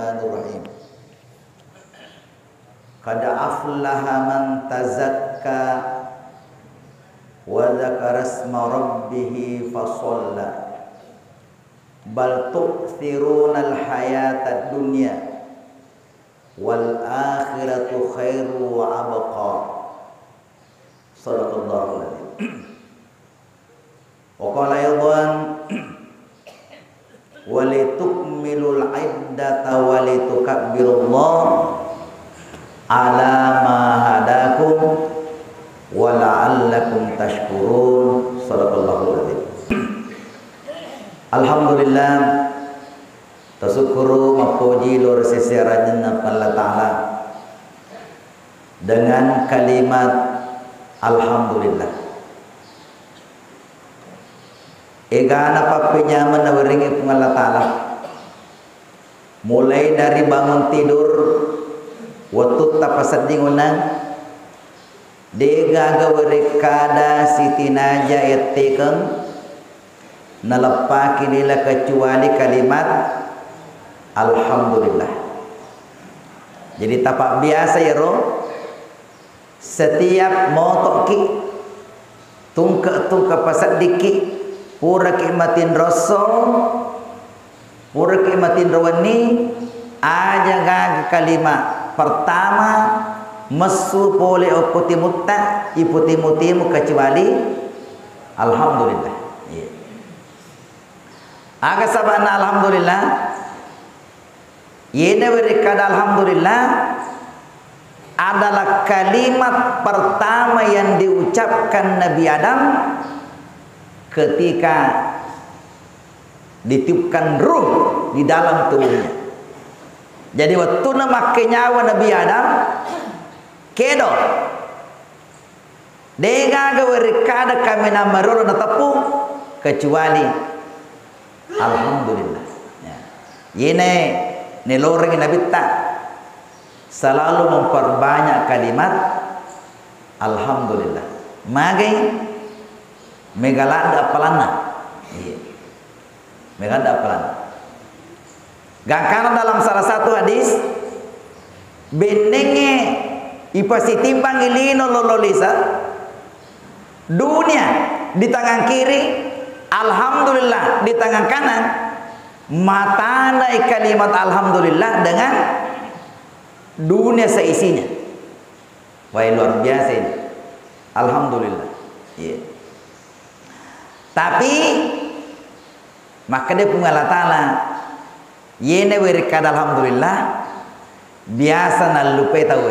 Bismillahirrahmanirrahim. Qad aflaha man tazakka wa dzakara isma rabbih fasalla. Bal tu'thiruna al-hayata ad-dunya wal akhiratu khairu wa abqa. Shadaqallahu alazim. Wa qala aydan walitukmilul iddata walitukabbirullaha ala ma hadakum wa la'allakum tashkurun. Shadaqallahu alazim. Alhamdulillah, tasyukuru mapuji lur seserajan Allah Ta'ala dengan kalimat alhamdulillah. Egana papinya menawaringi Allah Ta'ala mulai dari bangun tidur waktu tapasadingunan dega gawerikada sitinaja etikeng nalepaki nila kecuali kalimat alhamdulillah. Jadi tapak biasa ya roh, setiap motoki tungke pasat diki pura kimatin rasul, pura kimatin rawani aja gag kalimat pertama mesu pole oputi mutta iputi mutimu kecuali alhamdulillah. Aga sabana alhamdulillah. Yene berikada alhamdulillah adalah kalimat pertama yang diucapkan Nabi Adam ketika ditiupkan ruh di dalam tubuhnya. Jadi waktu make nyawa Nabi Adam kedo dega berikada kami nama rolo na tepu kecuali alhamdulillah. Ya. Ini neloreng Nabi tak selalu memperbanyak kalimat alhamdulillah. Magai megalanda apalana. Iya. Megalanda apalana. Gangkana dalam salah satu hadis benenge ipasi timbang ilino lololisa dunia di tangan kiri, alhamdulillah di tangan kanan. Matanda kalimat alhamdulillah dengan dunia seisinya. Wah, luar biasa ini. Alhamdulillah. Yeah. Tapi maka dia punya Allah Ta'ala yene berkata alhamdulillah biasa nalupai tahu.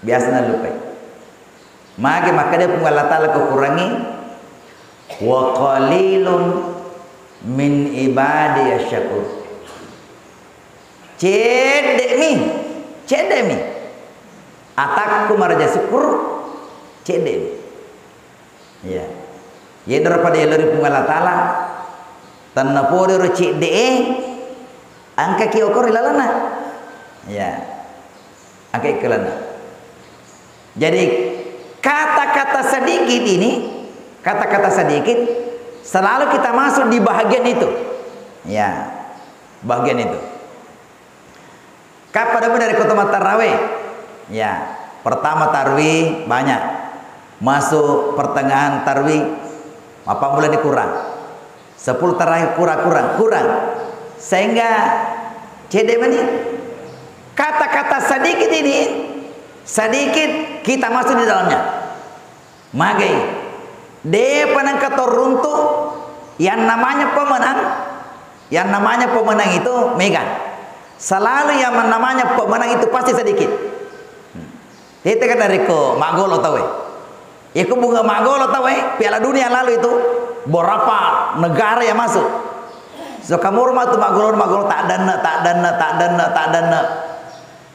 Biasa nalupai. Maka dia punya Allah Ta'ala kekurangi wa qalilun min ibadi asyakur. Cedemi atakku maraja syukur cedemi. Ya. Ye daripada elori Allah Ta'ala tanna podoro cede angka ki okor ilalana. Ya. Angka ikalana. Jadi kata-kata sedikit ini, kata-kata sedikit selalu kita masuk di bahagian itu. Ya, bagian itu. Kapan dari khutbah tarawih? Ya, pertama tarawih banyak. Masuk pertengahan tarawih apa mulai dikurang. 10 terakhir kurang. Sehingga cede ini kata-kata sedikit ini sedikit kita masuk di dalamnya. Magai dia panang kata runtuh yang namanya pemenang itu megang. Selalu yang namanya pemenang itu pasti sedikit. Itu kan dari ko magol tahu. Iku bunga magol tahu Piala Dunia lalu itu berapa negara yang masuk. So kamu rumah tu magol tak dana.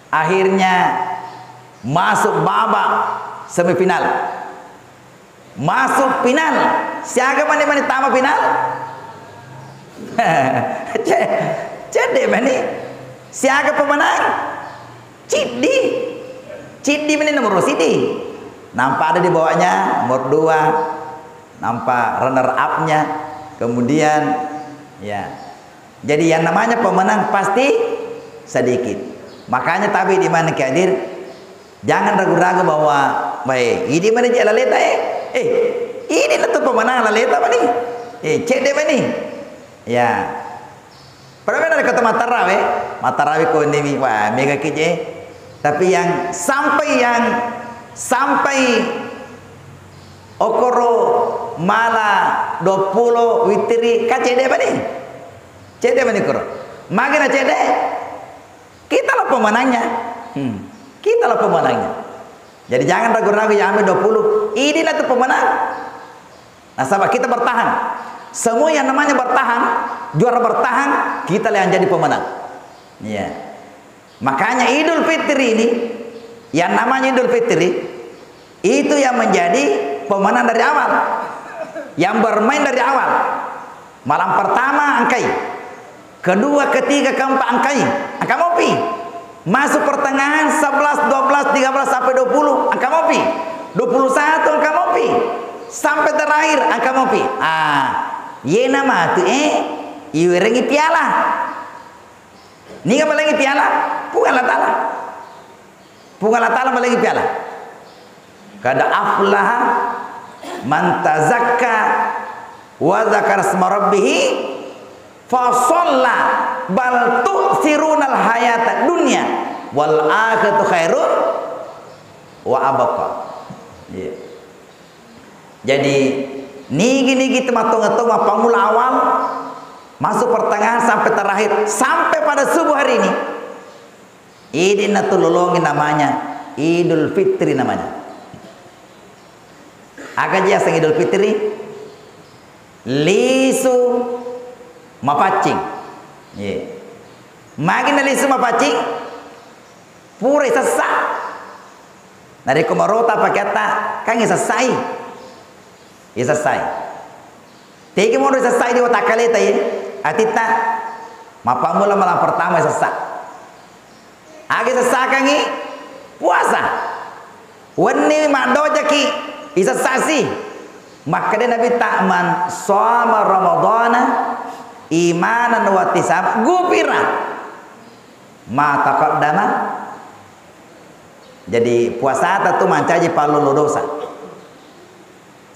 Akhirnya masuk babak semifinal. Masuk final. Siapa mana tamat final? Cede mana? Siapa pemenang? Cidi mana nomor Sidi? Nampak ada di bawahnya nomor 2. Nampak runner up-nya. Kemudian ya Jadi yang namanya pemenang pasti sedikit. Makanya tapi di mana hadir, jangan ragu-ragu bahwa baik ini mana je laleta ini lah tu pemenang laleta apa ni? Cek dia mana ni? Ya. Pernah ada kata Matarawe ko ni wah mega kije. Tapi yang sampai okoro mala 20 witri ka cede apa ni? Cede apa ni koro? Magina cede. Kita lah pemenangnya. Kita lah pemenangnya. Jadi jangan ragu-ragu yang ambil 20. Inilah tu pemenang. Nah, sahabat kita bertahan. Semua yang namanya bertahan, juara bertahan, kita lah yang jadi pemenang. Ya. Makanya Idul Fitri ini, yang namanya Idul Fitri, itu yang menjadi pemenang dari awal. Yang bermain dari awal. Malam pertama angkai. Kedua, ketiga, keempat angkai. Angka mopi. Masuk pertengahan 11, 12, 13 sampai 20 angka mopi. 21 angka mopi. Sampai terakhir angka mopi. Ye nama tu iwerengi piala. Ni apa lagi piala? Bukanlah ta'ala. Bukanlah ta'ala lagi piala. Kada aflaha man tazakka wa zakara asma rabbih fa shalla bal tu'sirunal hayata dunya wal akhiratu khairun wa abqa. Yeah. Jadi nigi temat-temat pamula awal masuk pertengahan sampai terakhir sampai pada subuh hari ini. Ini natulolongi namanya Idul Fitri namanya. Agak jasa Idul Fitri lisu mapacing. Yeah. Magina lisu mapacing pura sesak. Dari komarota paketa kan selesai. Selesai. Tegi mau selesai di otak kaleta ya. Atita mapamula malam pertama selesai. Agi selesai kangi puasa. Wani madoja ki isasasi. Maka dia Nabi ta'man shoma ramadhana imanan wa tisab gufira ma taqaddama. Jadi puasa tu mancaji palulu dosa.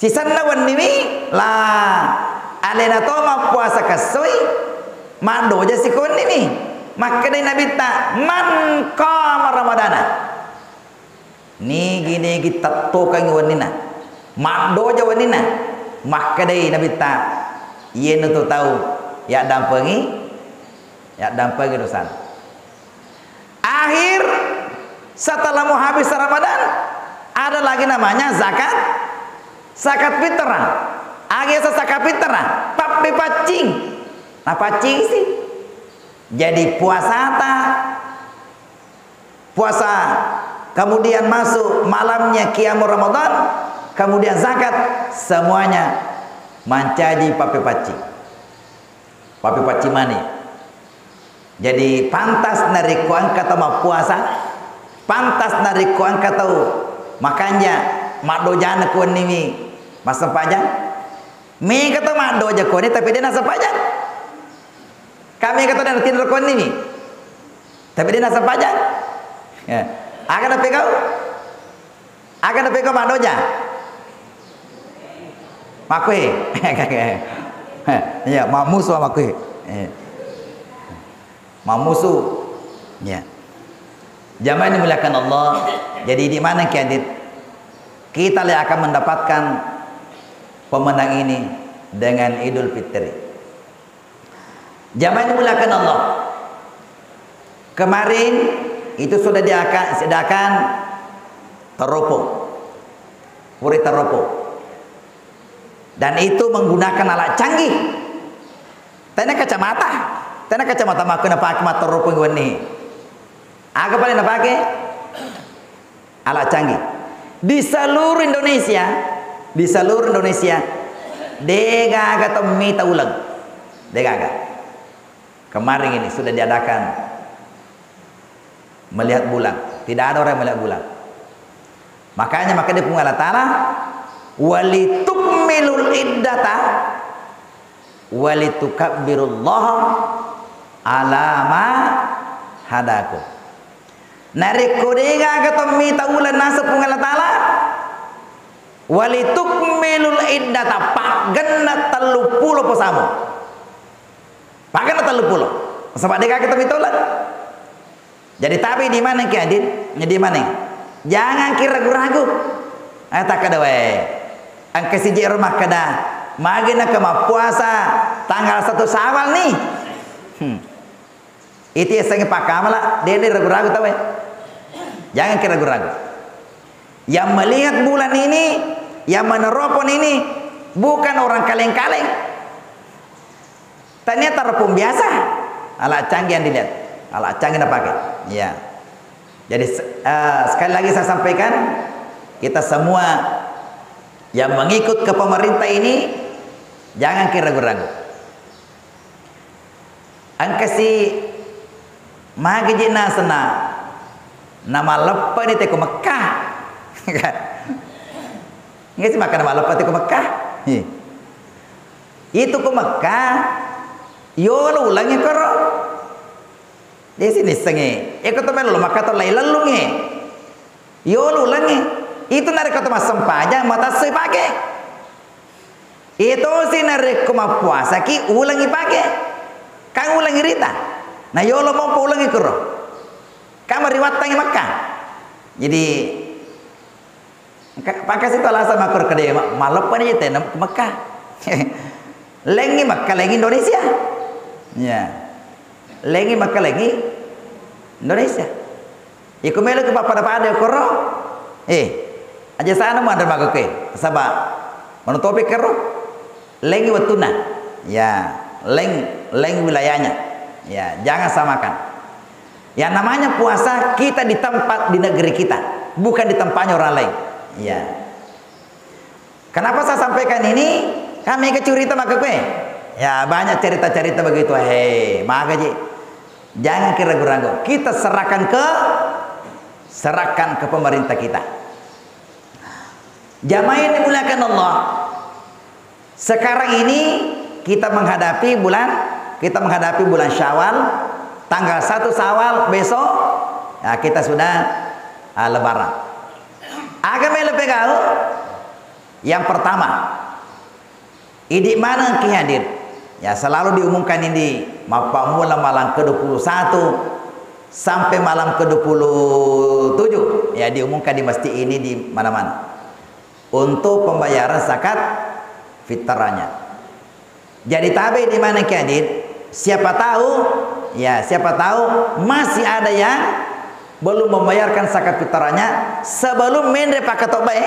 Sisan lawan nimi lah alena toma puasa kasoi mando aja si kon nimi. Maka dia Nabi tak man qama ramadana. Ni gini kita tokan wanina. Mando aja wanina. Maka dia Nabi tak ye tu tahu ya dampengi dosa. Akhir setelah mau habis Ramadan ada lagi namanya zakat fitrah. Agak zakat fitrah, papi pacing. Nah pacing sih. Jadi puasa kemudian masuk malamnya qiyamul Ramadan, kemudian zakat, semuanya menjadi papi pacing. Papi pacing mana? Jadi pantas nari ku angkat sama puasa, pantas nari ku angkat tahu. Makanya mak dojana ku nimi masa pajak. Mi kata mak doja ku ni tapi dia nasa pajak. Kami kata dia tindak ku nimi. Tapi dia nasa pajak. Ya. Akan apa kau? Akan apa kau mak doja? Makui. Ya, mak musuh makui. Mak musuh. Ya. Jamaah ini dimuliakan Allah. Jadi di mana kita akan mendapatkan pemenang ini dengan Idul Fitri. Jamaah ini dimuliakan Allah. Kemarin itu sudah diadakan teropo, puri teropo, dan itu menggunakan alat canggih. Tanya kacamata makna pakai mata teropo ini. Agak paling pakai alat canggih. Di seluruh Indonesia, dega atau mita ulang, dega. Kemarin ini sudah diadakan melihat bulan. Tidak ada orang yang melihat bulan. Makanya dia pun Allah Ta'ala walitukmilul iddata walitukabbirullaha alama hadaku. Nari kodega katomi taulan nasa pungala taala walitukmilul iddata paggenna 30 posamu. Paggenna 30. Sebab deka katomi taulan. Jadi tapi di mana ki adit? Di mana? Jangan kira ragu-ragu. Eta kada we. Angka siji rumah kada. Magina kema puasa tanggal 1 Syawal nih. Itu ya sange pakamala, dia ragu-ragu tahu. Jangan kira ragu-ragu. Yang melihat bulan ini, yang meneropon ini bukan orang kaleng-kaleng. Ternyata teropon biasa. Alat canggih yang dilihat. Alat canggih yang pakai. Ya. Jadi sekali lagi saya sampaikan, kita semua yang mengikut ke pemerintah ini jangan kira ragu-ragu. Angka si magijina sana nama lepa ni teko Mekah kan nggak sih makan nama lepa teko Mekah itu ke Mekah yo ulangi koro di sini senge ikut temen lo maka to lai lalunge yo ulangi itu nari kata mas sempaja mata se pakai itu sih nari kuma puasa ki ulangi pakai kang ulangi rita. Nah yolo mau ulangi kuro. Kamu riwatang Mekah. Jadi pakai situ alasan makur kedai malepan aja tenam ke Mekah. Lengi Mekah lengi Indonesia. Ya. Lengi Mekah lengi Indonesia. Iku melu ke pada kuro. Aja sana mau ada magoke. Sabak menutupi kuro. Lengi watuna. Ya, leng wilayahnya. Ya, jangan samakan. Yang namanya puasa kita di tempat di negeri kita, bukan di tempatnya orang lain. Ya. Kenapa saya sampaikan ini? Kami ke cerita maka kue. Ya, banyak cerita-cerita begitu. Hei, maka ji. Jangan kira ragu-ragu. Kita serahkan ke pemerintah kita. Jamaah yang dimuliakan Allah. Sekarang ini kita menghadapi bulan Syawal, tanggal 1 Syawal besok, ya kita sudah Lebaran. Agama lebih gaul. Yang pertama, idi mana ki hadir? Ya selalu diumumkan ini mula malam ke-21 sampai malam ke-27. Ya diumumkan di masjid ini di mana-mana. Untuk pembayaran zakat fitrahnya. Jadi tabe di mana ki hadir? Siapa tahu masih ada yang belum membayarkan zakat fitrahnya sebelum mendre pakatobai.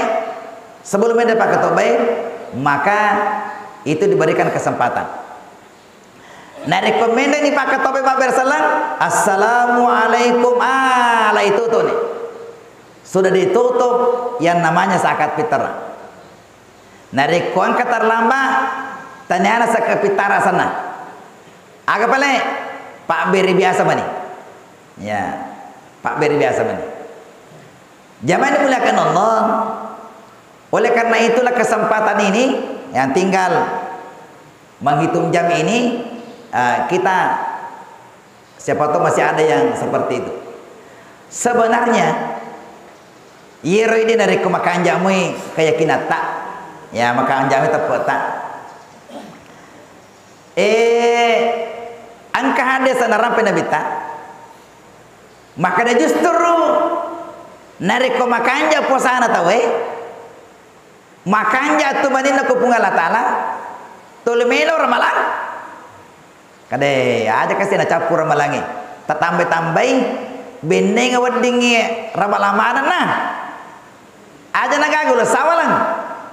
Maka itu diberikan kesempatan. Nah rekomenda ni pakatobai Pak Berselang, assalamualaikum itu tuh nih. Sudah ditutup yang namanya zakat fitrah. Nah rekoan keterlambat tanyana zakat fitrah sana. Agak pale Pak Beri biasa bani. Ya, Pak Beri biasa bani. Jamaah dimuliakan Allah. Oleh karena itulah kesempatan ini yang tinggal menghitung jam ini kita siapa tahu masih ada yang seperti itu. Sebenarnya yero ini dari kemakan jamu keyakinan tak. Ya makan jamu tepat tak. Angka hadis sana Nabi tak. Maka dia justru nariko makanja puasana tahu makanja tu manina ko pungala taala tulmelo ramalan kade aja kasih na capur ramalangi tatambay-tambay beneng wadingi ramalamanan na aja nagagul sawalang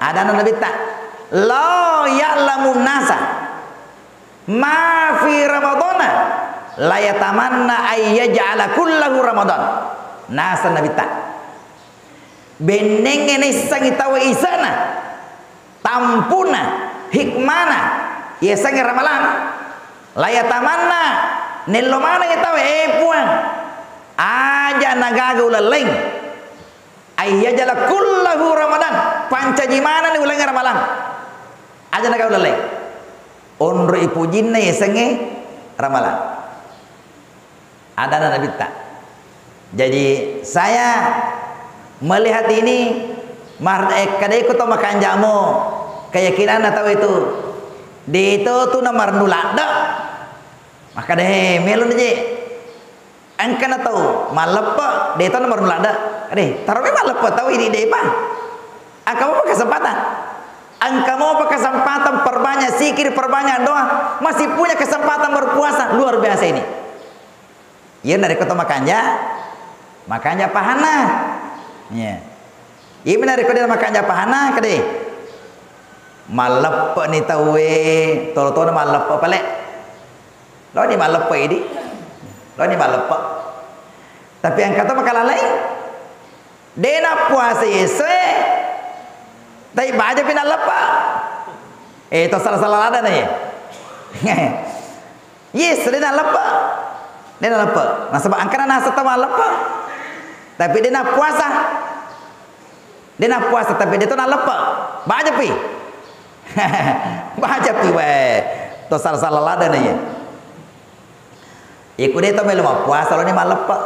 ada na Nabi tak la ya'lamun nasa ma fi ramadana la yatamanna ay yaj'ala kullahu ramadan nasa Nabi tak beneng ini sangi tahu isana tampuna hikmana ya sangi ramalan la yatamanna nello mana kita puan aja nagaga ulaleng ay yaj'ala kullahu ramadan pancaji mana ni ulang ramalan aja nagaga ulaleng onro ipujinna ya sangi ramalan Ada Nabi tak. Jadi saya melihat ini kadai ko to makan jamu keyakinan atau itu di itu tu nomor nulak dak maka deh melon je angkan atau malepa di itu nomor nulak dak deh taruh malepa tahu ini deh apa angka mau kesempatan angka mau kesempatan perbanyak zikir perbanyak doa masih punya kesempatan berpuasa luar biasa ini ya dari kota makanya pahana ya iya benar kau dia makanya pahana kade malap ni tawe tolo malap palek lo ni malap ini lo ni malap tapi yang kata makalah lain dena puasa yesue tapi baca pina lepa itu salah ada nih yes dena lepa nah sebab angkana nasa tawa lepa tapi dena puasa tapi dia tu nak lepak baca pi baca pi weh tu salah lada ni ikut dia tu melu puasa lo ni mah lepak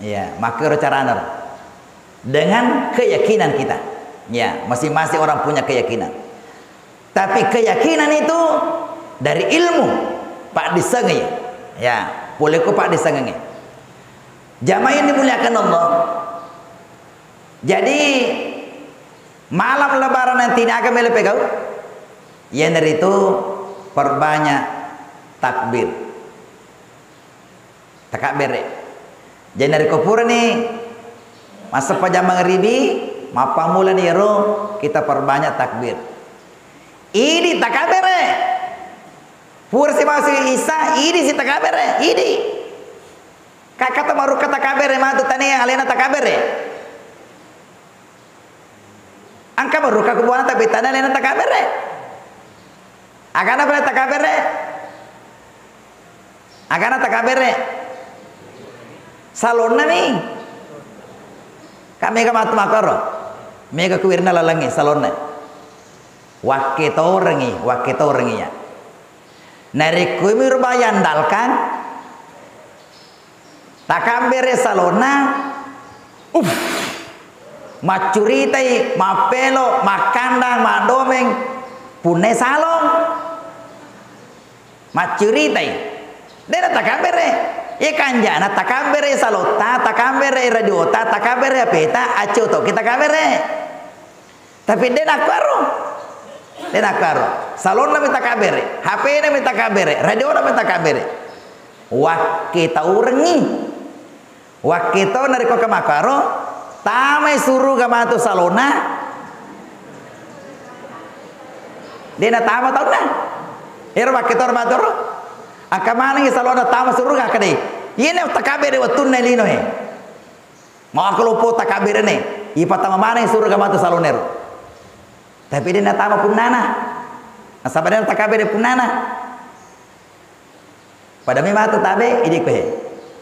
ya maka cara dengan keyakinan kita ya masing-masing orang punya keyakinan tapi keyakinan itu dari ilmu pak disengai ya boleh ko pak disengai jamaah yang dimuliakan Allah. Jadi malam lebaran nanti ini akan melepegau yang dari itu perbanyak takbir jadi dari kupur nih masa pajam maghribi mapa mula nih kita perbanyak takbir ini takbir pur si masih isa ini si takbir ini kakak baru kata takbir mah tu tani alena takbir angka baru kakubuana tapi tanah lena takabere agana boleh takabere salonna nih kami ka matu makaro mega kuirna lalangi salonna wakito rengi ya nari kuimi rubayan dalkan takabere salonna macuritai mapelo makandang madomeng pune salong macuritai dena takabere ikanjana takabere salota takabere radiota takabere peta acoto kita takabere tapi dena karo salon na minta kabere HP na minta kabere radio na minta kabere wakita urengi wakito nariko kemakaro tamai suruh gamatu salona dena tama tahu na erwa ketor batoro akamana ngi salona tama suruh ga kade yene takabere watun na lino he mau aku lupa takabere ne ipatama mana suruh gamatu salonero tapi dena tama punana asabana takabere punana pada mematu tabe idik pe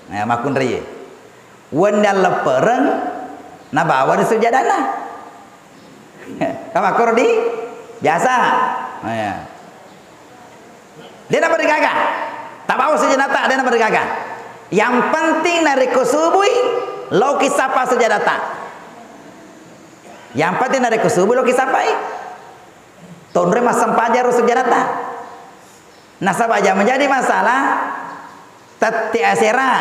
nah makun riye wendal lepereng na bawa di sujadana kama kordi biasa ya dia nak bergaga tak bawa sujadata dia nak bergaga yang penting dari kusubui lo kisapa sujadata yang penting dari kusubui lo kisapai tonre masam pajar sujadata nasab aja menjadi masalah tati asera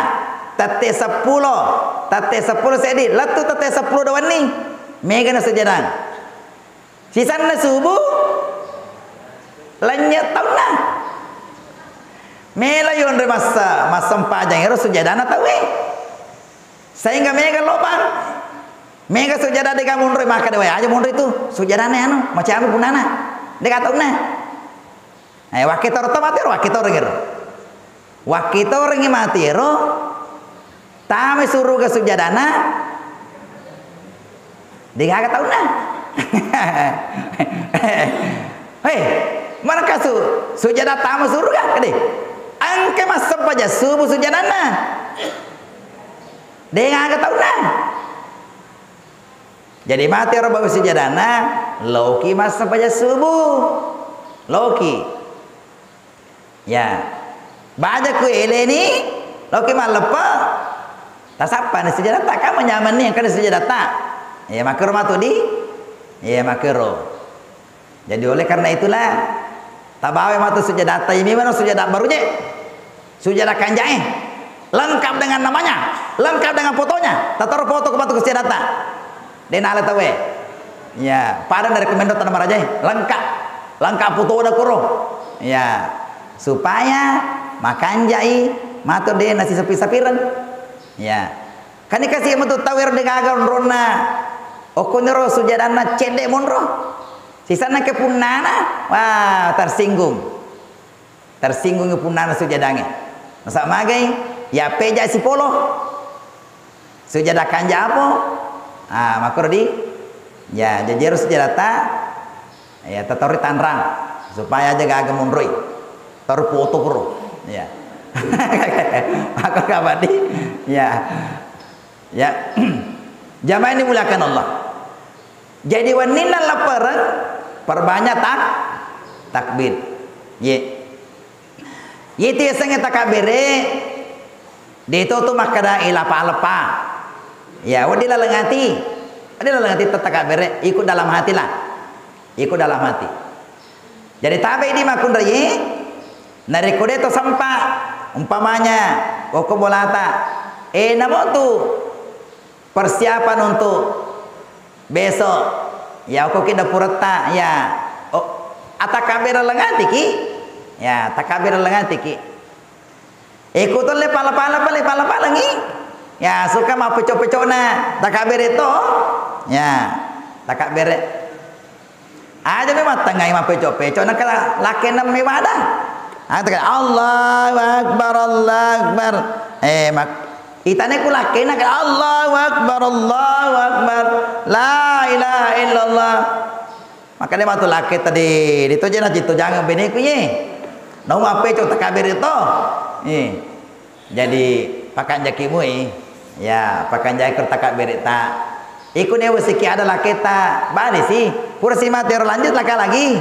tate 10 sedi latu tate 10 dawan ni mega na sujadang sisan na subuh lanyat tahu na mela yon re masam pajang ero sujadana tahu sehingga mega lobang mega sujada de kamun re maka dewe aja mun itu sujadana anu macam anu punana de katauna ay wakitor tomatir wakitor ngi matiro tame suruh ke sujadana dia kagak tahu nah hei mana kasu sujada tamu suruh gak kade angke masuk aja subuh sujadana dia kagak tahu nah jadi mati orang bawa sujadana loki masuk aja subuh loki ya baca ku eleni Loki mah lepa. Tak sapa ni sujud data kan menyaman ni kan sujud data. Ya makro matu di. Ya makro. Jadi oleh karena itulah tabawe matu sujud data ini mana sujud data barunya. Sujud kanjai. Lengkap dengan namanya, lengkap dengan fotonya. Taruh foto ke batu sujud data. Den ala tawe. Ya, pada dari Kemendo Tanah Marajai lengkap. Lengkap foto udah kuro. Ya, supaya makan jai matur deh nasi sapi-sapiran. Ya. Kan dikasih matu tawir de gagal rona. Okonero sujadana cedek monro. Sisana ke punana, wah tersinggung. Tersinggung ke punana sujadange. Masa magai ya peja si polo. Sujada kanja apa? Ah, makro di ya jajar sujadata ya tatori tanrang supaya jaga agak munroi. Taruh foto kuro. Ya. Aku kabadi. Ya. Ya. Jamaah ini muliakan Allah. Jadi wanina laparan perbanyak takbir. Ye. Yiti sange takabire dito tu makada ilapa-lapa. Ya, wadila lengati. Wadila lengati takabire ikut dalam hati lah. Ikut dalam hati. Jadi tabe di makundraye narikode to sampa umpamanya koko bolata namo tu persiapan untuk besok ya kok kita purata ya oh atakabir lengati ki ya takabir lengati ki ikuton le pala-pala lengi ya suka mau pecok-pecokna takabir itu ya takabir aja memang tengah mah pecok-pecokna kala lakena mewada Allahu Akbar Allahu Akbar mak itane kula kena ke Allahu Akbar la ilaha illallah maka dia matu laki tadi itu jangan jitu jangan bini ku ye nau apa cok takabir itu jadi pakan jakimu ya pakan jakir takabir ta iku ne wasiki ada laki ta bani sih kursi mati lanjut lagi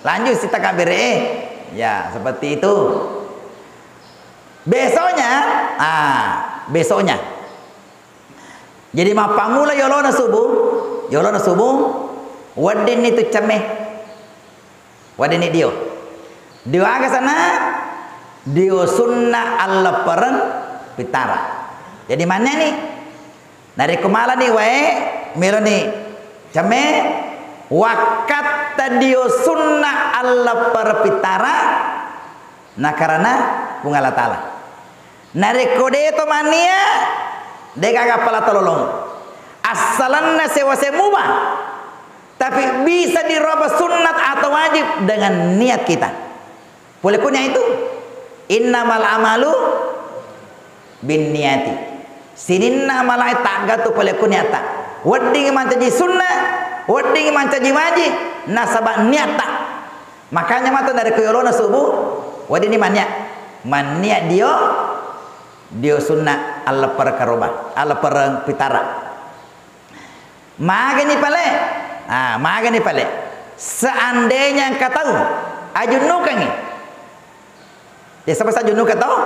lanjut si takabir ya seperti itu besoknya besoknya jadi mapamula yolona subuh wadin itu cemeh wadin dio aga sana dio sunnah Allah perang pitara jadi mana nih dari kemala nih wae melo nih cemeh wakat dio sunnah Allah perpitara nah karena bunga ta'ala nare kode itu mania deka kapala tolong asalanna sewa semua tapi bisa dirubah sunat atau wajib dengan niat kita boleh punya itu innamal amalu bin niati sininna malai tagatu boleh kunyata wedding mancaji sunnah wedding mancaji wajib nasabah niata makanya mata dari kuyolona subuh wadini mania dia sunnah Allah perkaroba Allah perang pitara magani pale seandainya engkau tahu ajunukangi ya siapa saja ajunukan tahu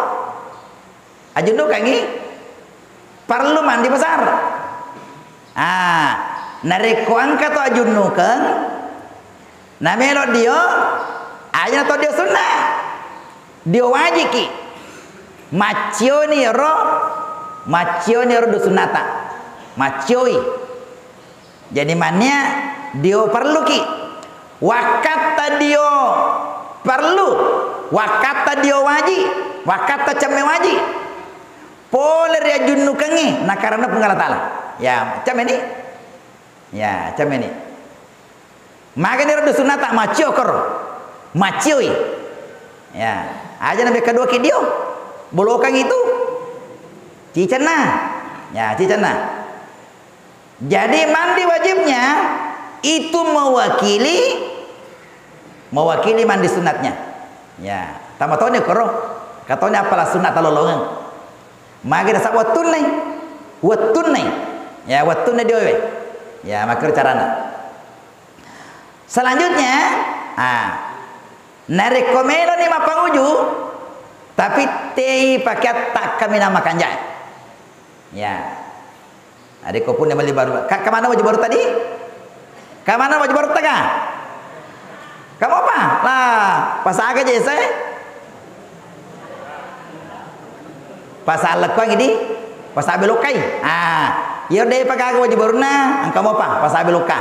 ajunukangi perlu mandi besar nareko angka to ajunukan namelo dia aja to dia sunnah dia wajib ki macioni ro do sunata macioi jadi mania dia perlu ki wakata dia perlu wakata dia wajib wakata ceme wajib poler ya junnukangi nah karena pengalat Allah ya ceme ni ya ceme ni makanya do sunata macio kor macioi ya aja nabi kedua ki dia bolokang itu cicana ya cicana jadi mandi wajibnya itu mewakili mandi sunatnya ya tamatone koro katanya apalah sunat talolongan magi dasar watun nih ya watun dia ya makir carana selanjutnya narekomelo ni mapanguju Tapi tei pakai tak kami namakan jai. Ya. Adik kau pun yang beli baru. Ke mana baju baru tadi? Ke mana baju baru tengah? Kamu apa? Lah, pasal aja saya. Pasal lekang ini, pasal belokai. Ya deh pakai baju baru na. Engkau mau apa? Pasal beloka.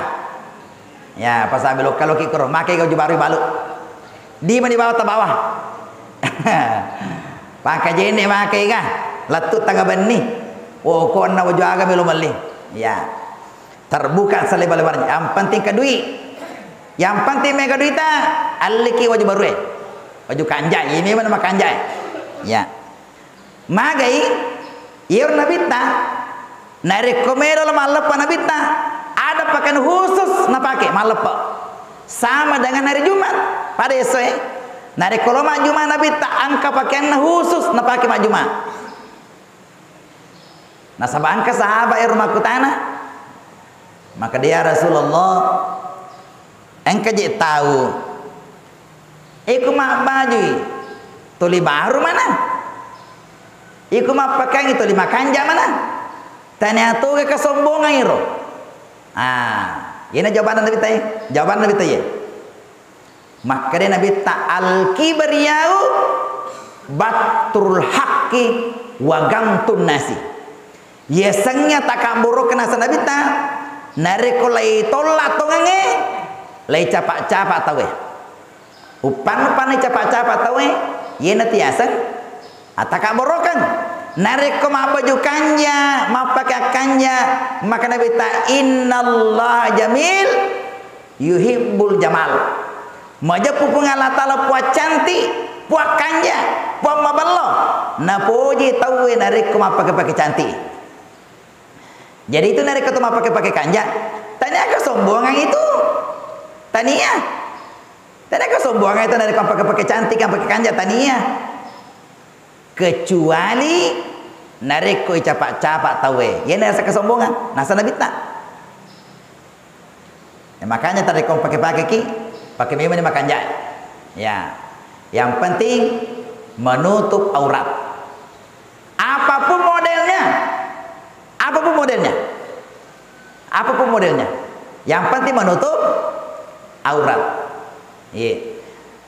Ya, pasal beloka lo kikro. Makai baju baru balu. Di mana bawah atau bawah? Pakai jenis pakai kah? Latut tangga benih. Oh, kau nak baju agak belum beli. Ya, terbuka selebar-lebarnya. Yang penting ke duit. Yang penting mereka duit tak. Aliki baju baru baju kanjai. Ini mana kanjai? Ya. Magai, iur nabita. Nari komero malepa nabita. Ada pakaian khusus nak pakai malepa. Sama dengan hari Jumat. Pada esok nari koloma Jumat nabita angka pakaian khusus nak pakai mak Jumat. Nah sabah angka sahabat rumah kutana. Maka dia Rasulullah engkau je tahu. Iku mak baju tuli baru mana? Iku mak pakaian itu lima kanja mana? Tanya tu ke kesombongan itu. Ini jawaban Nabi tanya. Jawaban Nabi tanya. Maka dia Nabi ta'al kibriyau batrul haqqi wa gamtun nasi. Yesangnya takaburu kena Nabi ta nariko lay tolak tongange lay capak-capak tawe. Upan-upan lay capak-capak tawe. Yena tiasan atakaborokan nariko mabaju kanja mapakai kanja. Maka Nabi ta innallaha jamil yuhibbul jamal. Maja pupung Allah Ta'ala puak cantik, puak kanja, puak maballo. Na puji tahu nariko mapakai cantik. Jadi itu nariko tu mapakai kanja. Tanya kesombongan itu. Tania. Tanya kesombongan itu nariko pakai cantik, pakai kanja tania. Kecuali nariko capak-capak tawe. Ya nasa kesombongan, nasa Nabi tak. Ya, makanya tadi kau pakai ki, pakai memang makan jai. Ya, yang penting menutup aurat. Apapun modelnya, apapun modelnya, apapun modelnya. Yang penting menutup aurat. Ya,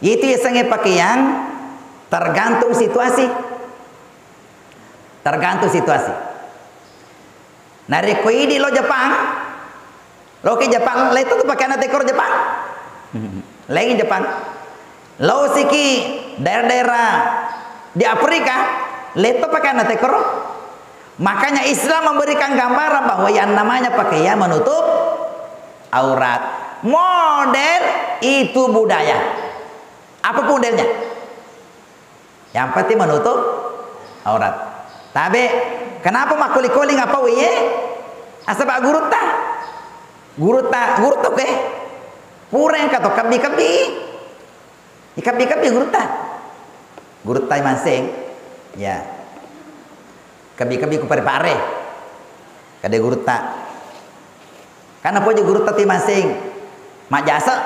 itu biasanya pakaian tergantung situasi. Tergantung situasi. Nari koi di lo Jepang, lo ke Jepang, lo itu tuh pakai anak tekor Jepang, lagi Jepang. Lo siki daerah-daerah di Afrika, lo itu pakai anak tekor. Makanya Islam memberikan gambaran bahwa yang namanya pakaian menutup aurat. Model itu budaya. Apa modelnya? Yang penting menutup aurat. Tapi kenapa mak kuli-kuli ngapa wiye? Asal guru ta ke? Pureng kata kabi-kabi. Ikabi-kabi guru ta masing. Ya. Kabi-kabi ku pare-pare. Kade guru ta. Karena poje guru ta ti masing. Mak jasa.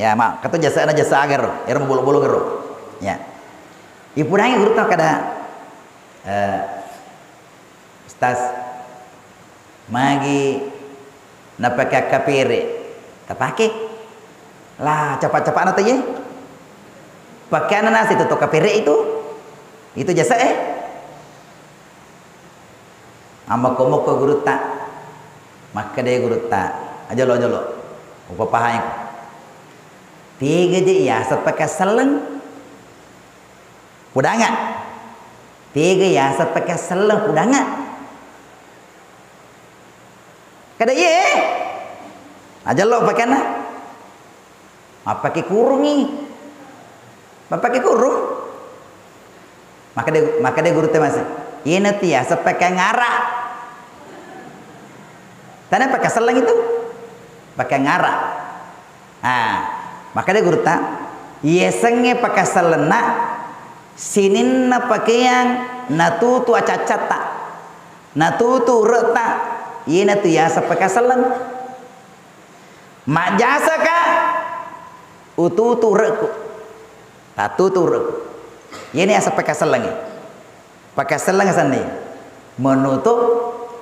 Ya, mak kata jasa na jasa agar, ero bulu-bulu gero. Ya. Ipurangi guru ta kada Ustaz magi napaka kapire tapake lah cepat-cepat nanti ya pakaian nasi itu kapire itu jasa amako-moko guru tak maka dia guru tak ajalo apa pahanya tiga je ya sepaka seleng udah enggak tiga ya sepaka seleng udah enggak kada ye ajalo pakaian apa ke kurungi bapak ke kurung maka dia guru teh masih ye nanti ya sepaka ngarak tanya pakai seleng itu pakai ngarak maka dia guru tak ye senge pakai selena sinin na pakaian natutu acacata natutu reta ina tu ya sepaka seleng mak jasa ka ututu reku tatutu reku Ini asa pakai selang. Pakai selang sandi. Menutup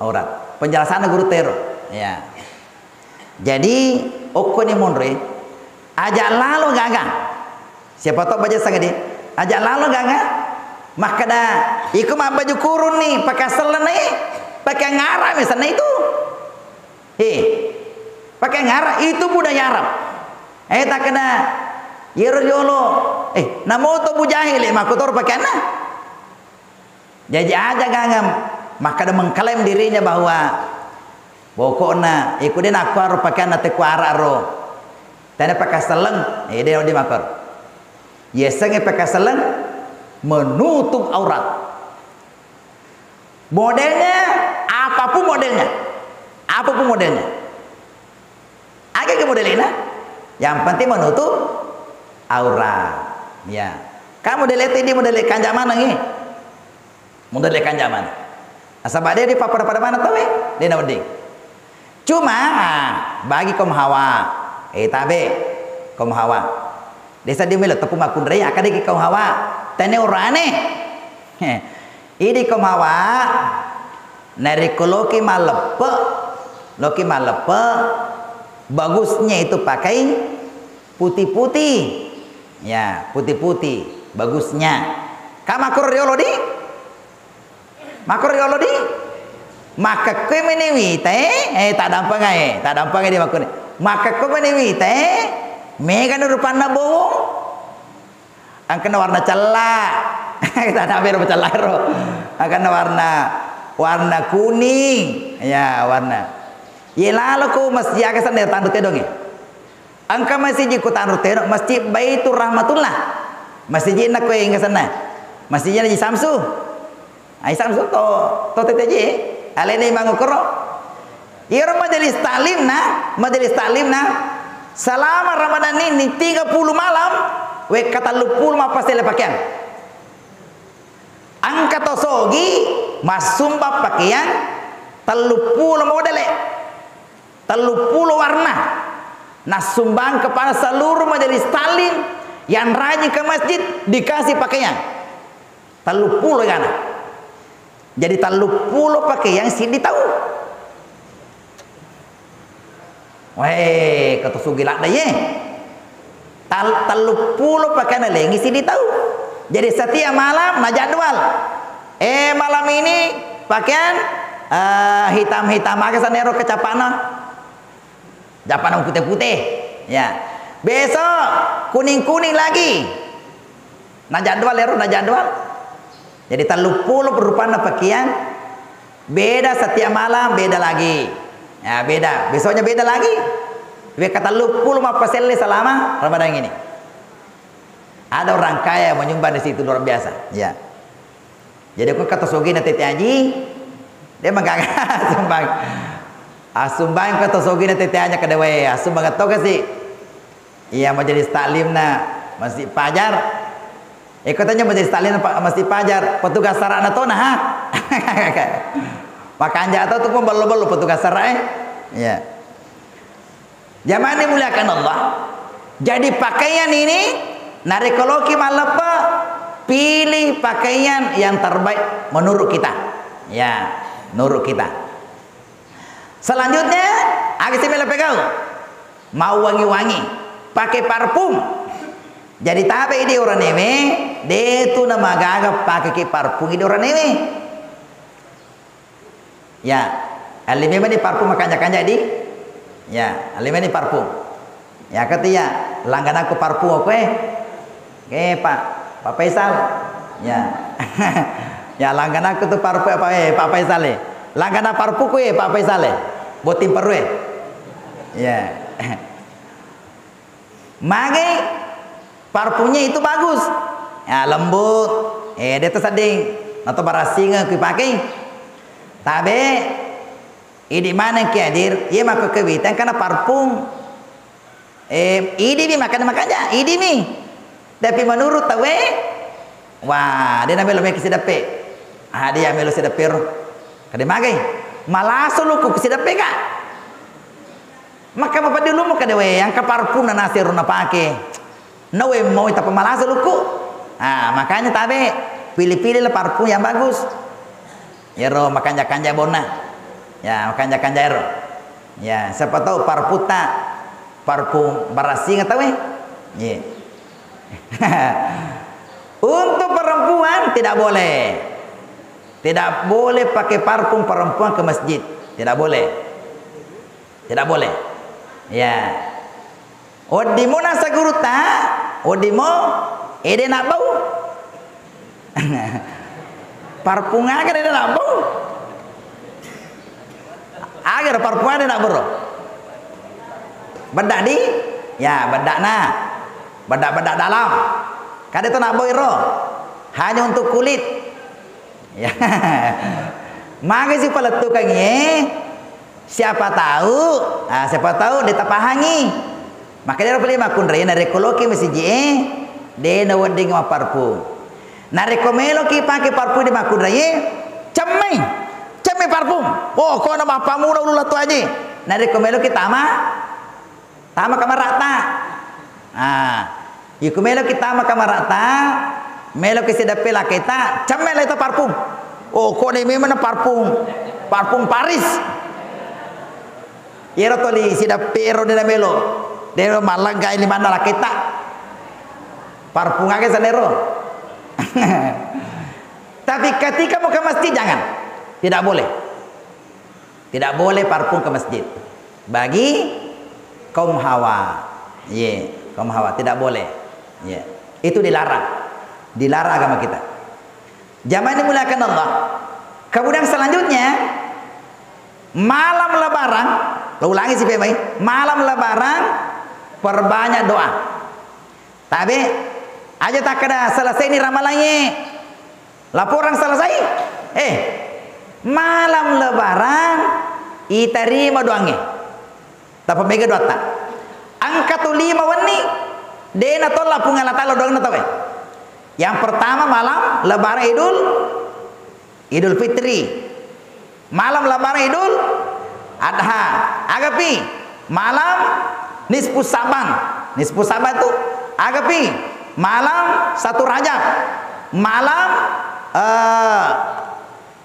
aurat. Penjelasan guru tero. Ya. Jadi oko ni monre ajak lalu gaga. Siapa tahu baca sangat dia. Ajak lalu gaga. Maka dah iku mah baju kurun nih pakai selang nih. Pakai ngarah misalnya itu. Pakai ngarah itu budaya Arab. Tak kena yolo. Namo to bujahil makotor pakai nah. Jadi aja gangam. Maka dia mengklaim dirinya bahwa pokoknya ikutin aku harus pakai nate kuara ro. Tanya pakai seleng, dia di makar. Yesenge pakai seleng menutup aurat. Modelnya apapun modelnya. Apapun modelnya. Agak ke modelnya. Yang penting menutup aurat. Ya. Kamu model itu ini model kanjaman nih. Model kanjaman. Asal dia di pada mana tahu dia nak mending. Cuma bagi kaum Hawa, tabe kaum Hawa. Desa dia melo tepung makun raya akan di kaum Hawa. Tanya orang aneh. Ini kaum Hawa nari loki malepe bagusnya itu pakai putih-putih. Ya, putih-putih bagusnya. Kamakur riolodi? Makur riolodi? Maka kowe menewi teh tak dampang di makun. Maka kowe menewi teh mega rupana bowong. Angkana warna celak. Kita ada biru celak ro. Angkana warna kuning. Ya, warna. Ye lalu ko masjid aga sana tandu tedong. Angka masjid ku tandu tedong masjid Baitur Rahmatullah. Masjid nak kowe ingat sana. Masjidnya di Samsu. Ai Samsu to teteje. Alene mangukro. Ira majelis taklim na selama Ramadan ini 30 malam we kata lupul ma pasel pakaian. Angka tosogi masumba pakaian 30 modele. 30 warna. Nah sumbang kepada seluruh majelis taklim yang rajin ke masjid dikasih pakaian. 30 kan. Jadi 30 pakaian sih ditahu. Weh, kata sugilak dah ye. 30 pakaian lagi sih ditahu. Jadi setiap malam na jadwal. Malam ini pakaian hitam-hitam maka sanero kecapana. Japana putih-putih. Ya. Besok kuning-kuning lagi. Na jadwal ero na jadwal. Jadi 30 berupana pakaian beda setiap malam beda lagi. Ya, beda. Besoknya beda lagi. Kata 30 pasel selama Ramadan ini. Ada orang kaya menyumbang di situ luar biasa. Ya. Jadi aku kata sogi nanti haji dia mengaga sumbang. Sumbang kata sogi nanti hanya ke dewe. Sumbang atau kasih. Iya majelis taklim na masih pajar. Katanya majelis taklim masih pajar. Petugas sarana to nah. Makanya atau tuh belu-belu petugas sarai. Ya. Zaman dimuliakan Allah. Jadi pakaian ini narikologi malepa pilih pakaian yang terbaik menurut kita. Ya, menurut kita. Selanjutnya agak simile pegang. Mau wangi-wangi, pakai parfum. Jadi tabe ini orang neme, dia tu nama gaga pakai parfum ini orang neme. Ya, alime ni parfum makanya di. Ya, alime ni parfum. Ya katanya langganan aku parfum oke. Pak Faisal. Ya. Ya langganan aku tu parfum Pak Faisal. Langganan parfum ku Pak Faisal. Botim perwe. Ya. Mage parfumnya itu bagus. Ya lembut. Dia tu sading atau barasinga ku pakai. Tabe ini mana ki hadir ia maka kewitan karena parfum ini mi makanya ini mi tapi menurut tawe wah dia namelo me kisidape dia melo sidape kade magai malaso lu ku kisidape ka maka bapak dulu mo kade we yang ka parfum na nasiro na pake nawe mo ita pamalaso lu ku Makanya tabe pilih-pilihlah parfum yang bagus. Ya ro makanja-kanja bona. Ya makanja-kanja ro. Ya siapa tahu parfum barasi nggak tahu ya. Untuk perempuan tidak boleh. Tidak boleh pakai parfum perempuan ke masjid. Tidak boleh. Tidak boleh. Ya. Odimo nasa guruta, odimo ede nak bau. Parfum agar ede nak bau. Agar parfum ede nak bau. Bedak di, ya bedak na. Bedak-bedak dalam. Kada itu nak bau iro. Hanya untuk kulit. Ya. Maka si peletukan siapa tahu ditapahangi. Maka dia boleh makun raya nare koloki mesti de na wending ma parfum. Nare komelo ki pakai parfum di makun raya cemai parfum. Oh kau nama pamu na ulu latu aja. Nare komelo ki tama kamar rata. Ikumelo ki tama kamar rata. Melo ke sedap pela kita camel itu parfum. Oh kau ni memang parfum Paris. Iro toli sedap pero di melo. Dero malangga ini mana lah kita. Parfum aja sanero. Tapi ketika mau ke masjid jangan. Tidak boleh. Tidak boleh parfum ke masjid. Bagi kaum hawa. Kaum hawa tidak boleh. Itu dilarang. Dilarang agama kita. Zaman ini muliakan Allah. Kemudian selanjutnya malam lebaran, ulangi si Pemai, malam lebaran perbanyak doa. Tapi aja tak kena selesai ini ramalannya. Laporan selesai. Malam lebaran iterima doangnya. Tapi mega doa tak. Angkat 5 wani dena tolak pungalah talo doang tahu. Yang pertama malam lebaran Idul Fitri. Malam lebaran Idul Adha. Agapi malam nisfu Saban. Nisfu Saban itu agapi malam 1 Rajab. Malam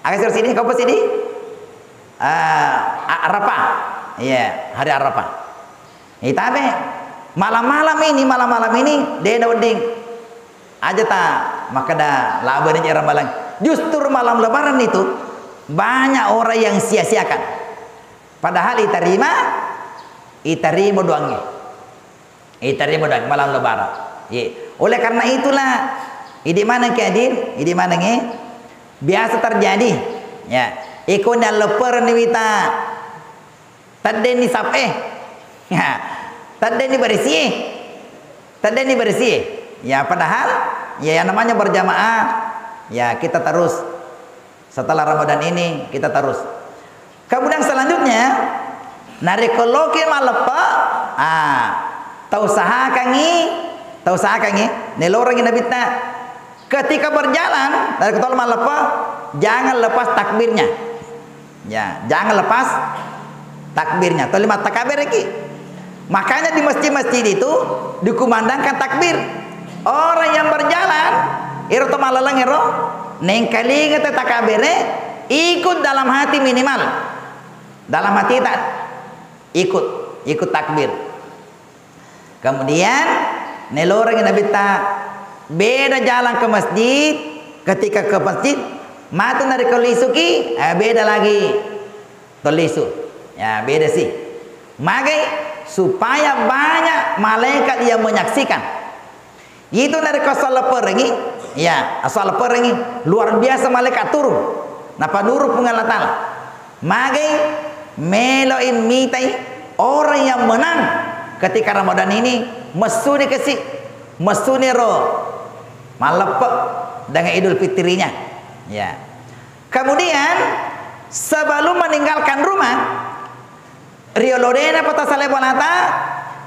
agak sini kau pas ini Arafah. Iya, hari Arafah. Tapi malam-malam ini dia ding aja tak maka dah laban aja ramalan. Justru malam lebaran itu banyak orang yang sia-siakan. Padahal iterima doangnya. Iterima doang malam lebaran. Oleh karena itulah di mana keadaan, di mana biasa terjadi. Ya, ikon dan lepar ni kita. Tadi ni sape. Ya, tadi ni bersih. Ya padahal ya yang namanya berjamaah ya kita terus setelah Ramadan ini kita terus. Kemudian selanjutnya narikologi malepa tausahakan nelorang nabita ketika berjalan dari ketol malepa jangan lepas takbirnya. Ya, jangan lepas takbirnya. Tolima takbir lagi. Makanya di masjid-masjid itu dikumandangkan takbir. Orang yang berjalan iro to malalang iro neng kali ngete takabere ikut dalam hati minimal. Dalam hati tak ikut takbir. Kemudian nelorang yang nabita beda jalan ke masjid. Ketika ke masjid matu dari kolisuki beda lagi tolisu. Ya beda sih. Magai supaya banyak malaikat yang menyaksikan. Itu dari kasal perengi, ya asal perengi luar biasa malaikat turun. Napa nurut pengalatan. Magai meloin mitai orang yang menang ketika Ramadan ini mesuni kasih mesuni ro malepek dengan Idul Fitrinya. Ya. Kemudian sebelum meninggalkan rumah riolodena pata salebonata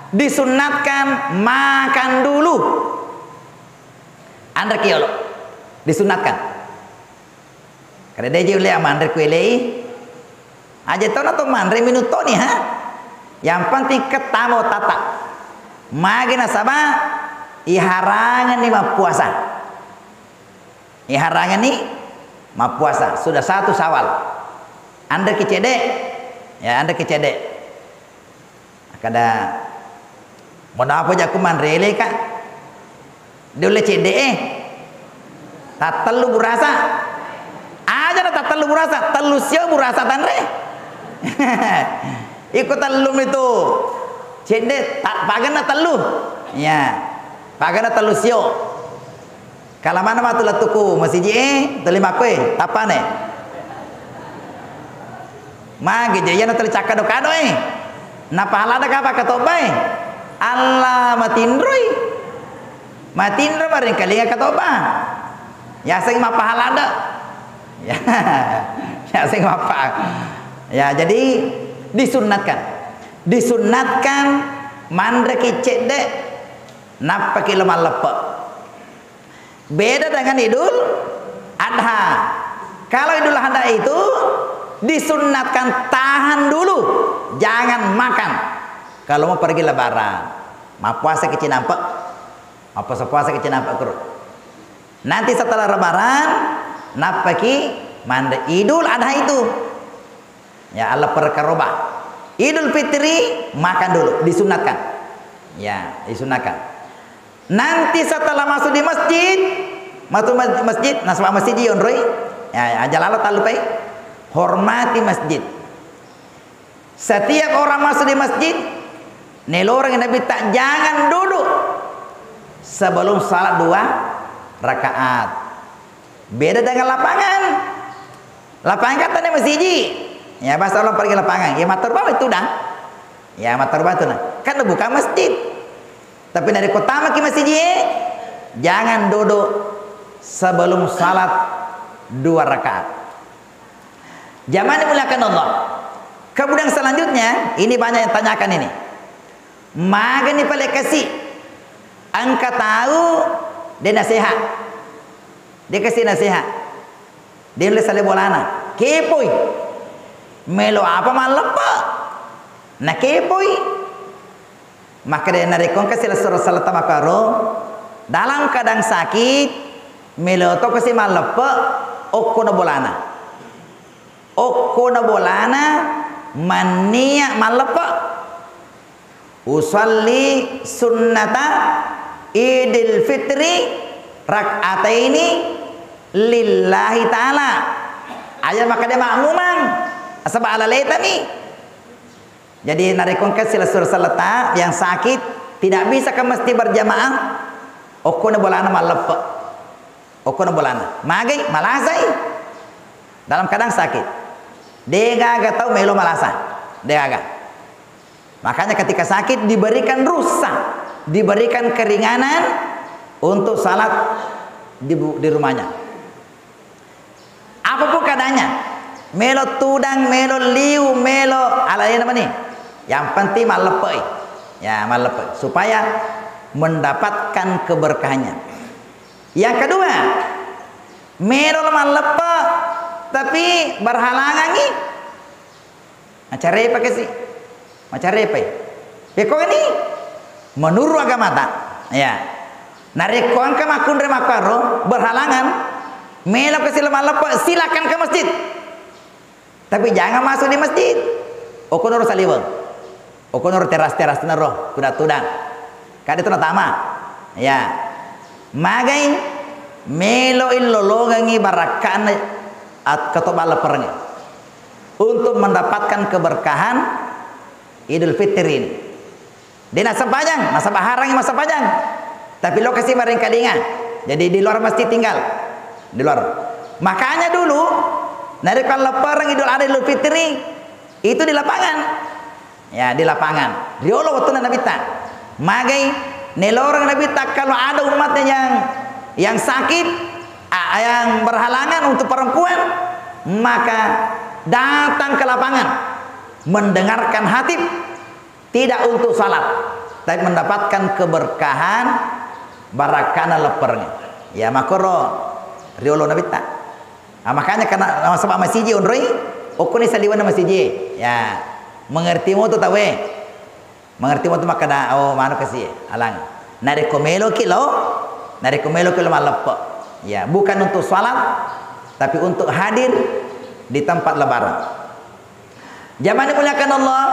disunatkan makan dulu. Anda kiolo disunatkan. Karena dia juga mandre kuelei. Aja tahu atau mandre minuto nih ha. Yang penting ketamo tata. Magi nasaba iharangan ni puasa. harangan nih ma puasa sudah 1 Syawal. Anda kecedek, ya Anda kecedek. Kada mau apa aja kuman rele kak? Dia boleh cedek tak telu berasa. Aja tak telu berasa, telu sio berasa tanre. Ikut telum itu. Cedek tak pagana telu. Ya. Pagana telu sio. Kalau mana matu latuku masih terima kue tapane. Magi je yana tercakar do kado na pahala da kapa katobai. Allah matindroi. Matindro maring kalinga katoba. Ya sing ma pahala da. Ya. Ya sing ma pa. Ya jadi disunatkan mandra ki cedek napa ki lemah lepek. Beda dengan Idul Adha. Kalau Idul Adha itu disunatkan tahan dulu, jangan makan. Kalau mau pergi lebaran, mau puasa kecil nampak, mau puasa kecil nampak kerut. Nanti setelah lebaran, napaki manda Idul Adha itu. Ya Allah perkarobah. Idul Fitri makan dulu, disunatkan. Ya, disunatkan. Nanti setelah masuk di masjid, nasabah masjid yonroi, ya ajalala talupai, hormati masjid. Setiap orang masuk di masjid, nelorang Nabi tak jangan duduk sebelum salat 2 rakaat. Beda dengan lapangan. Lapangan katanya masjid. Ya bahasa orang pergi lapangan, ya matur bawah itu dah. Ya matur bawah itu nah. Kan bukan masjid. Tapi dari kota ke masjid jangan duduk sebelum salat 2 rakaat. Jamaah dimuliakan Allah. Kemudian selanjutnya ini banyak yang tanyakan ini. Maga ni paling kasih. Angka tahu dia nasihat. Dia kasih nasihat. Dia boleh salih bolana. Kepoi. Melo apa malepa. Nak kepoi. Maka dia narikon kasih surah salat makaro dalam kadang sakit melo to kasih malepa okko na bolana mania malepa usalli sunnata idil fitri rak'ataini lillahi ta'ala. Aja maka dia makmuman asaba ala laitani. Jadi narikon kasih surah salat yang sakit tidak bisa ke masjid berjamaah. Okona bolana malepa. Okona bolana. Magai malasai. Dalam kadang sakit. Dia agak tahu melo malasa. Dia agak. Makanya ketika sakit diberikan rusak, diberikan keringanan untuk salat di rumahnya. Apapun keadaannya. Melo tudang, melo liu, melo alanya apa nih? Yang penting malepai. Ya, malepai supaya mendapatkan keberkahannya. Yang kedua, melo malepa tapi berhalangan nih. Macam apa sih? Macam apa? Peko ini menurut agama tak? Ya. Narikon ke makun remakaro berhalangan. Melo kasih malepa silakan ke masjid. Tapi jangan masuk di masjid. Okonor saliwang. Okonor teras-teras nero, tudang-tudang. Kada itu natama. Ya. Magai melo illolongangi barakan at ketobal lepernya. Untuk mendapatkan keberkahan Idul Fitri ini. Dia nasab panjang, nasab harangi masa panjang. Tapi lokasi maring kadinga. Jadi di luar masjid tinggal. Di luar. Makanya dulu dari kalau lebaran Idul Adha Idul Fitri itu di lapangan. Ya di lapangan. Riolo waktu Nabi tak. Magai nelorang Nabi tak kalau ada umatnya yang sakit, yang berhalangan untuk perempuan, maka datang ke lapangan mendengarkan khatib tidak untuk salat, tapi mendapatkan keberkahan barakana lepernya. Ya makoro riolo Nabi tak. Nah, makanya karena sama masjid unroi, okuni saliwan masjid. Ya. Mengerti mo tu tahu mengerti mo tu makana oh mana kasih alang nari komelo kilo malepa Ya, bukan untuk salat, tapi untuk hadir di tempat lebaran. Zaman dimuliakan Allah,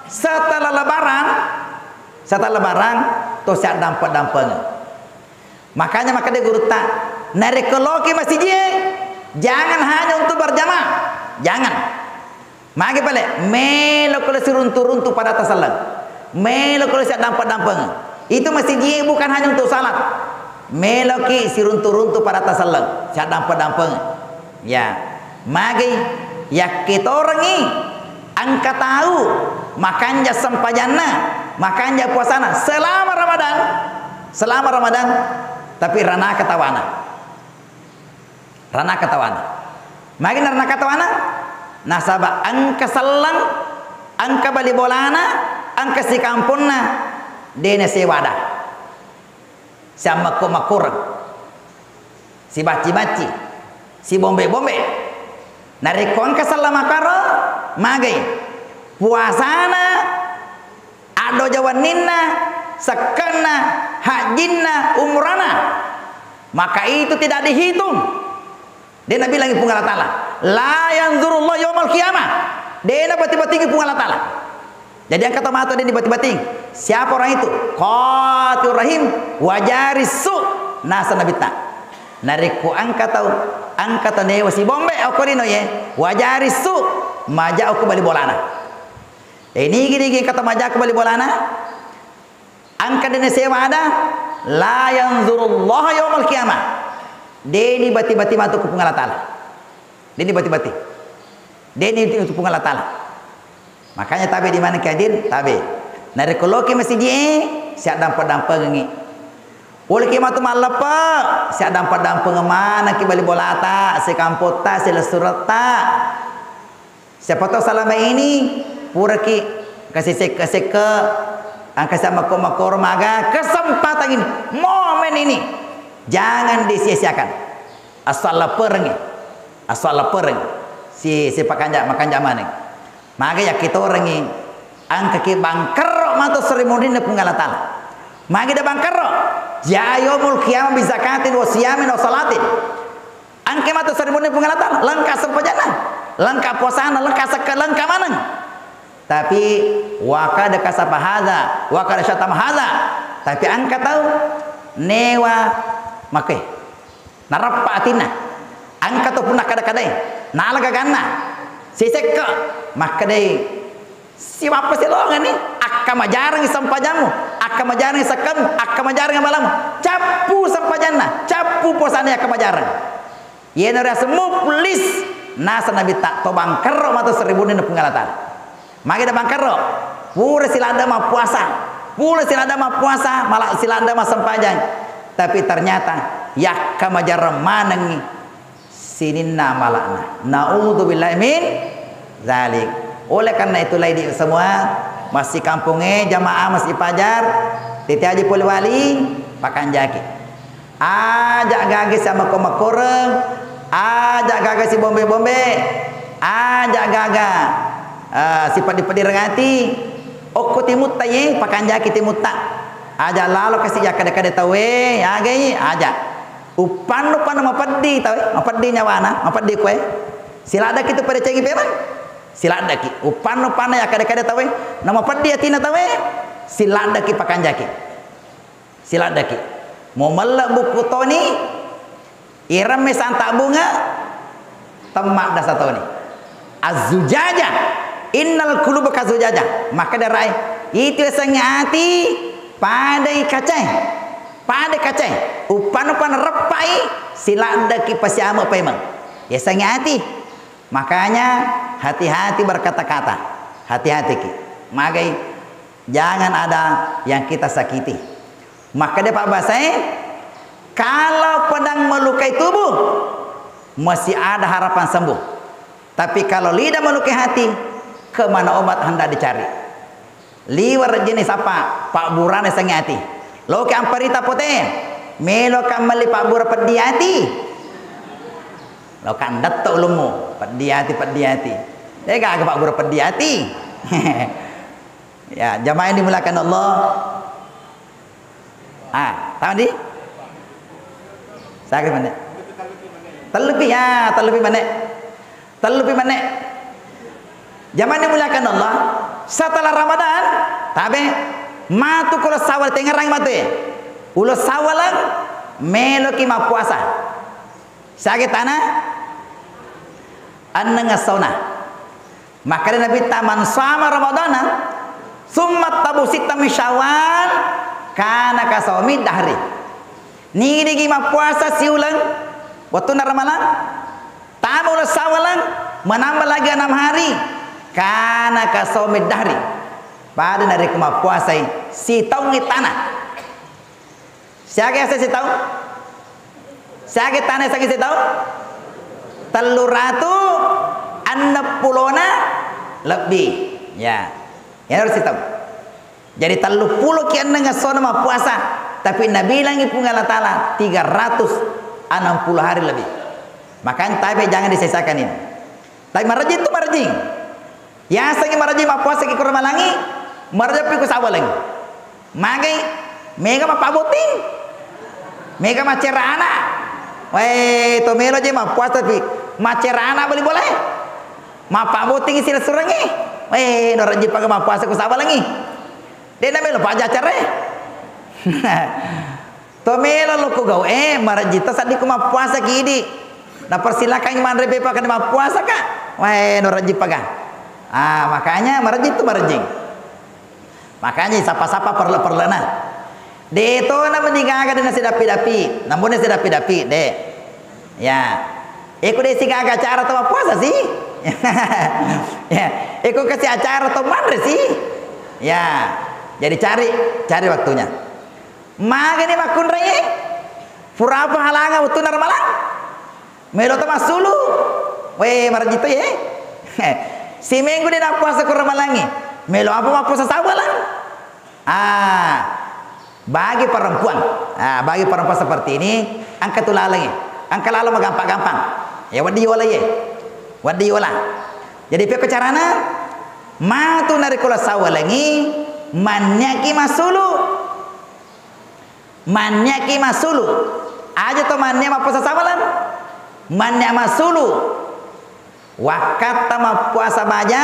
setelah lebaran tuh siap dampak-dampak. Makanya maka dia guru tak narekologi masjid, jangan hanya untuk berjamaah, jangan. Magi balik melo kalau runtuh pada atas salat, melo kalau siap dampak-dampak. Itu masjid bukan hanya untuk salat, melo ki runtuh pada atas salat, siap dampak-dampak. Ya, magi ya kita orang ini angkat tahu makanya sempajana, makanya puasana selama Ramadan, tapi rana ketawana. Magi rana ketawana, nasaba angka salang, angka bali bolana, angka si kampungna, dene sewada, sama komakurang, si baci, si bombe, nari angka salam makaro, magi puasana, ado jawaninna, sekena, hajinna, umrana, maka itu tidak dihitung. Dia Nabi lagi pun Allah Ta'ala, la yanzurullah yawmal qiyamah. Dia bati-bati pun Allah Ta'ala. Jadi yang kata mata dia bati-bati. Siapa orang itu? Qatir rahim wajarisu nasa Nabi ta. Nariku angkata ne wasi bombe okorino ye wajarisu maja aku bali bolana. Ini gini kata maja aku bali bolana. Angka dene sewa ada la yanzurullah yawmal qiyamah. Deni bati-bati mantu ku Allah Ta'ala. Deni bati-bati. Deni itu ku Allah Ta'ala. Makanya tabe di mana kadir? Tabe. Nari koloki masih dia siap dampak-dampak ngi. Oleh ki matu malapa siap dampak-dampak mana ki bali bolata, si kampota, si lesurata. Siapa tahu selama ini pura ki kasih seke angka sama komakor maga kesempatan ini, momen ini jangan disia-siakan. Asal lapar si makan zaman ni. Maka ya kita orang ni angka ki bangker matu seremoni na pengalatan. Maka dah bangker jayomul qiyamah bi zakatin wa siyamin wa salatin. Angka matu seremoni pengalatan lengkap sempajana, lengkap puasana, lengkap mana. Tapi wakada kasapa hadza, wakada syatama hadza. Tapi angka tahu newa make narapa atina angka to punah kadang-kadang nalaga ganna sisek ke makadai siapa sih lo ngani akka majarang sampajamu akka majarang sakam akka majarang malam capu sampajanna capu posane akka majarang yena rasmu pulis nasa nabi tak to bangker mata 1000 ni pengalatan magi da bangker pura silanda mah puasa malah silanda mah sampajang. Tapi ternyata yak kamajar maneng sininna malakna. Naudzubillahi min zalik. Oleh karena itulah di semua masih kampungnya jamaah masih pajar titi haji poli wali pakan jaki. Ajak gage sama komakoreng, ajak gage si bombe, ajak gaga si padi-padi rengati. Okko timut taye pakan jaki timut tak. Aja lalu kasih ya kada-kada tawe ya gay aja upan mapadi tawe mapadi nyawana mapadi kue silada kita pada cengi peman silada ki upan ya kada-kada tawe nama padi atina tawe silada ki pakan jaki silada ki mau melak buku toni irame santa bunga temak dasa toni azujaja innal quluba kazujaja maka darai itu esangnya hati padai kacai upan repai silanda ki pasiamo pemang ya sangi hati makanya hati-hati berkata-kata hati-hati ki magai jangan ada yang kita sakiti maka dia Pak Basai kalau pedang melukai tubuh masih ada harapan sembuh tapi kalau lidah melukai hati kemana obat hendak dicari liwar jenis apa Pak Burane sangi hati lo ke amparita pote melo kamali Pak Bura pedi hati lo kan datuk lumu pedi hati dia gak Pak Bura pedi hati ya jamaah yang dimulakan Allah tahu di Sakit mana? Terlebih ya, terlebih mana? Terlebih mana? Zaman dimuliakan Allah, setelah Ramadan, tabe matu kalau sawal tengah rang matu ya. Ulo sawalang melo ki ma puasa. Sakit tanah annanga sauna. Maka Nabi taman sama Ramadana summa tabu sita min Syawal kana kasawmi dahri. Ni digi ma puasa siulang waktu naramalang tamu ulo sawalang menambah lagi 6 hari kana kasawmi dahri. Pada dari kuma puasa si tahu ni tanah. Siapa yang saya tahu? Siapa tanah yang saya tahu? Teluratu anak pulona lebih. Ya, yang harus tahu. Jadi 30 kian dengan sonama puasa, tapi Nabi lagi pun Allah Taala 360 hari lebih. Makanya tapi jangan disesakan ini. Tapi marajin itu marajin. Ya segi marajin ma puasa ki kurang malangi, marajin pi ku sawalang. Magai mega ma paboting. Mega ma cerana. Weh, to melo je ma puasa pi ma cerana boleh. Ma paboting sila surangi. Weh, no rajin pakai ma puasa ku sawalangi. Dena melo paja care. To melo lo ku gau marajita sadi ku ma puasa ki di. Na persilakan man rebe pakai ma puasa ka. Weh, no rajin pakai. Makanya marajin itu marajin. Makanya sapa-sapa perle-perlena. De to na meninggaga dina sedapi-dapi. Namun sedapi-dapi de. Ya. Eko de sigaga acara to puasa sih. Ya. Eko kasih acara to mandre sih. Ya. Jadi cari waktunya. Magani makun reye. Pura apa halanga waktu narmalang. Melo to masulu. We marajito ye. Si minggu dia nak puasa kurang malangi. Melo apa puasa sawalang. Bagi perempuan, bagi perempuan seperti ini, angkat tulalangi, angkat lalu gampang-gampang. Ya wadi yola ye, wadi yola. Jadi pihak carana, matu nari kula sawalangi, manyaki masulu. Aja to manya ma puasa sawalan, manya masulu. Wakat tama puasa baja,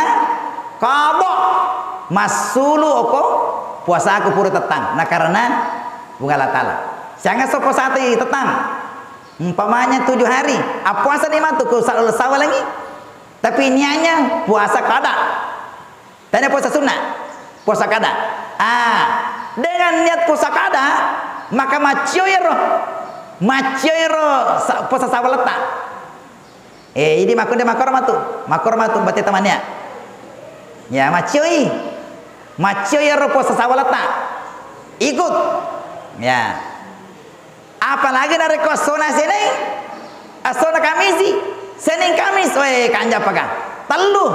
kabo masulu oko. Puasa aku pura tetang. Nah karena bunga latala. Jangan sopo sate tetang. Umpamanya 7 hari. Puasa ni matu ku sawa lagi. Tapi niatnya puasa kada. Tanya puasa sunnah. Puasa kada. Dengan niat puasa kada, maka macioiro puasa sawa letak. Ini makon matu bate temannya. Ya macioi. Macio ya puasa sawalata ikut ya apalagi dari kosona sini asona kamisi senin kamis kanja pakai telu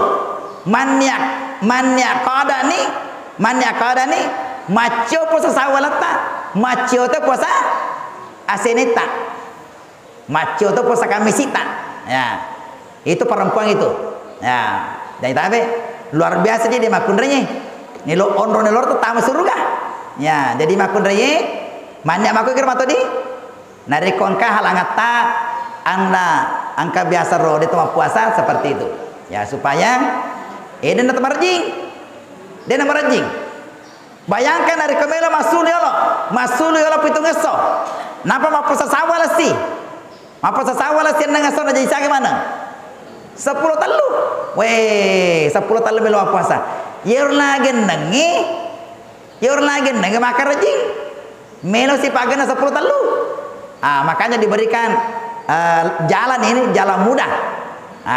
manyak kada ni macio puasa sawalata macio tu puasa asenita macio tu puasa kamisita ya itu perempuan itu ya dan tapi luar biasa dia makunrenya. Nilo onro nelor tu tamu surga. Ya, jadi makun reye manyak maku kira matu di. Nari konka halangata anda angka biasa roh di tempat puasa seperti itu. Ya, supaya dan marjing. Dan marjing. Bayangkan dari kemela masuli Allah pitung eso. Napa ma puasa sawal sih? Ma puasa sawal sih nang eso jadi sakit mana? 10 telu. 10 telu melo puasa. Yor lagi nengi makan rejing melo si pagana 10 telu. Makanya diberikan jalan ini jalan mudah.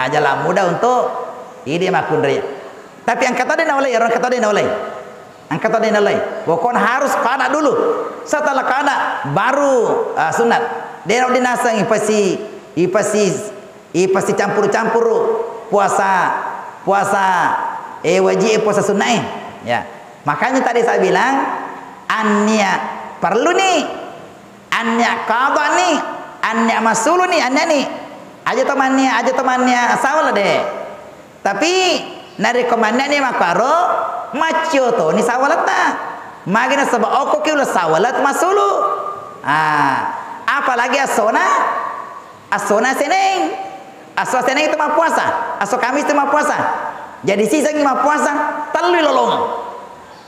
Jalan mudah untuk ini makun raya. Tapi angkat tadi oleh angkat tadi oleh pokoknya harus kada dulu. Setelah kada baru sunat. Dia dinasang ipasi campur puasa wajib puasa sunnah ya. Makanya tadi saya bilang annya perlu nih, annya qada nih, annya masulu nih, annya nih. Aja temannya sawal deh. Tapi nari komandan nih makaro macio to ni sawalat ta. Magina sebab oko ki ulah sawalat masulu. Apalagi asona, asona seneng, aso seneng itu mah puasa, aso Kamis itu mah puasa. Jadi sisa ini mah puasa, terlalu lolong.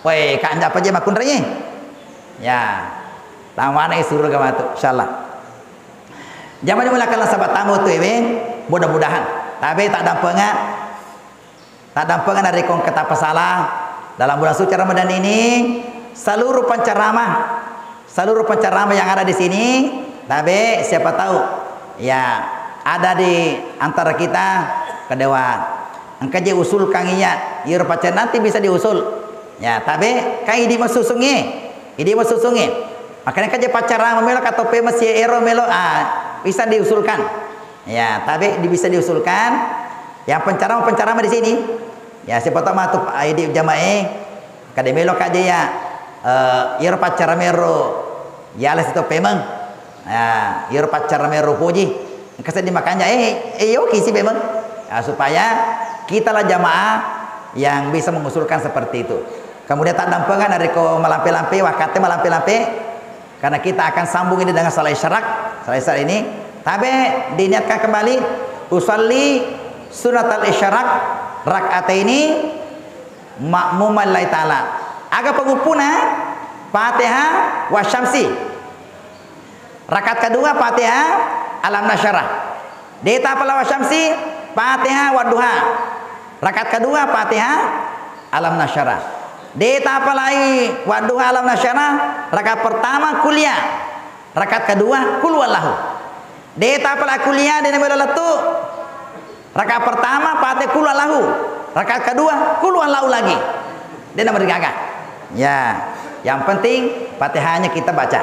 Woi, kak anda apa aja makun renya? Ya, tawana surga matu, insyaallah. Jangan dimulakanlah sahabat tamu tu mudah-mudahan. Tapi tak dampengan dari kong kata pasalah dalam bulan suci Ramadan ini. Seluruh penceramah yang ada di sini, tapi siapa tahu ya ada di antara kita kedewaan. Engkau je usul kanginya, ieu pacar nanti bisa diusul. Ya, tapi kai di masusungi. Makanya kan je pacaran melo atau pe masih ero melo bisa diusulkan. Ya, tapi bisa diusulkan. Yang penceramah di sini. Ya, siapa tahu mah tu di jamaah kade melo kaje ya ieu pacaran mero. Ya les itu pemang. Ya, ieu pacaran mero puji. Engkau dimakannya yo kisi pemang. Ya, supaya kita lah jamaah yang bisa mengusulkan seperti itu. Kemudian tak dampengan dari ko melampe-lampe wakatnya melampe-lampe karena kita akan sambung ini dengan salat isyarak ini. Tapi diniatkan kembali usolli sunatal isyarak rakaataini ma'muman lillahi ta'ala. Aga pengupuna Fatihah wa syamsi. Rakaat kedua Fatihah alam nasyarah. Dita pala wa syamsi Fatihah wa duha. Rakaat kedua Fatihah alam nasyarah. Dita apalai wa duha alam nasyarah. Rakaat pertama kuliah. Rakaat kedua kul wallahu. Dita apalai kuliah dan melatu. Rakaat pertama Fatihah kul wallahu. Rakaat kedua kul wallahu lagi. Dia nama digagah. Ya, yang penting Fatihahnya kita baca.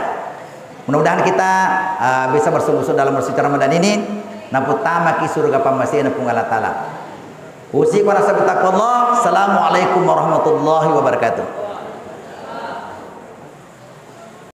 Mudah-mudahan kita bisa bersungguh-sungguh dalam bersuci Ramadan ini. Naputama ki surga pamasina punggala taala. Usi wa nasabutakallah. Assalamualaikum warahmatullahi wabarakatuh.